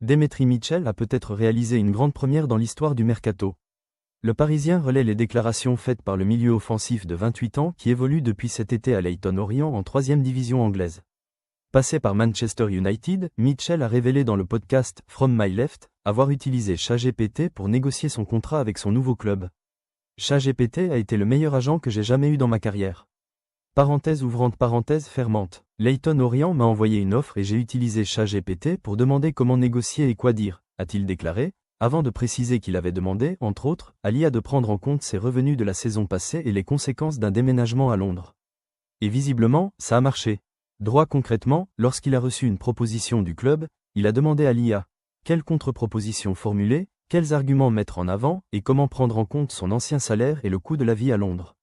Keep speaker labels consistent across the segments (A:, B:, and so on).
A: Demetri Mitchell a peut-être réalisé une grande première dans l'histoire du mercato. Le Parisien relaie les déclarations faites par le milieu offensif de 28 ans qui évolue depuis cet été à Leyton Orient en 3e division anglaise. Passé par Manchester United, Mitchell a révélé dans le podcast From My Left avoir utilisé ChatGPT pour négocier son contrat avec son nouveau club. ChatGPT a été le meilleur agent que j'ai jamais eu dans ma carrière. Parenthèse ouvrante parenthèse fermante. Leyton Orient m'a envoyé une offre et j'ai utilisé ChatGPT pour demander comment négocier et quoi dire, a-t-il déclaré, avant de préciser qu'il avait demandé, entre autres, à l'IA de prendre en compte ses revenus de la saison passée et les conséquences d'un déménagement à Londres. Et visiblement, ça a marché. Droit concrètement, lorsqu'il a reçu une proposition du club, il a demandé à l'IA quelle contre-proposition formuler, quels arguments mettre en avant et comment prendre en compte son ancien salaire et le coût de la vie à Londres.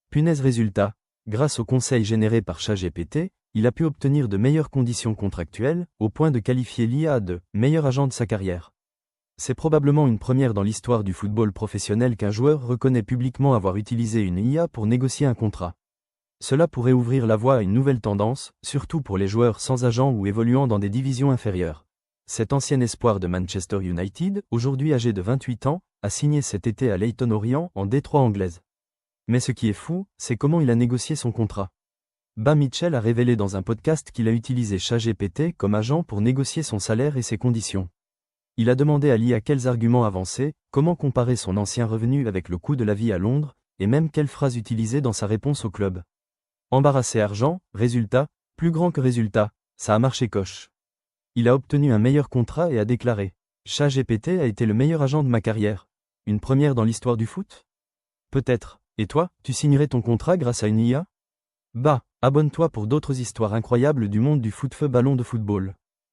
A: Punaise résultat, grâce aux conseils générés par ChatGPT, il a pu obtenir de meilleures conditions contractuelles, au point de qualifier l'IA de « meilleur agent de sa carrière ». C'est probablement une première dans l'histoire du football professionnel qu'un joueur reconnaît publiquement avoir utilisé une IA pour négocier un contrat. Cela pourrait ouvrir la voie à une nouvelle tendance, surtout pour les joueurs sans agent ou évoluant dans des divisions inférieures. Cet ancien espoir de Manchester United, aujourd'hui âgé de 28 ans, a signé cet été à Leyton Orient en D3 anglaise. Mais ce qui est fou, c'est comment il a négocié son contrat. Mitchell a révélé dans un podcast qu'il a utilisé ChatGPT comme agent pour négocier son salaire et ses conditions. Il a demandé à l'IA quels arguments avancer, comment comparer son ancien revenu avec le coût de la vie à Londres, et même quelles phrases utiliser dans sa réponse au club. Embarrassé argent, résultat, plus grand que résultat, ça a marché coche. Il a obtenu un meilleur contrat et a déclaré « ChatGPT a été le meilleur agent de ma carrière. Une première dans l'histoire du foot ? Peut-être. Et toi, tu signerais ton contrat grâce à une IA ? Abonne-toi pour d'autres histoires incroyables du monde du foot ballon de football.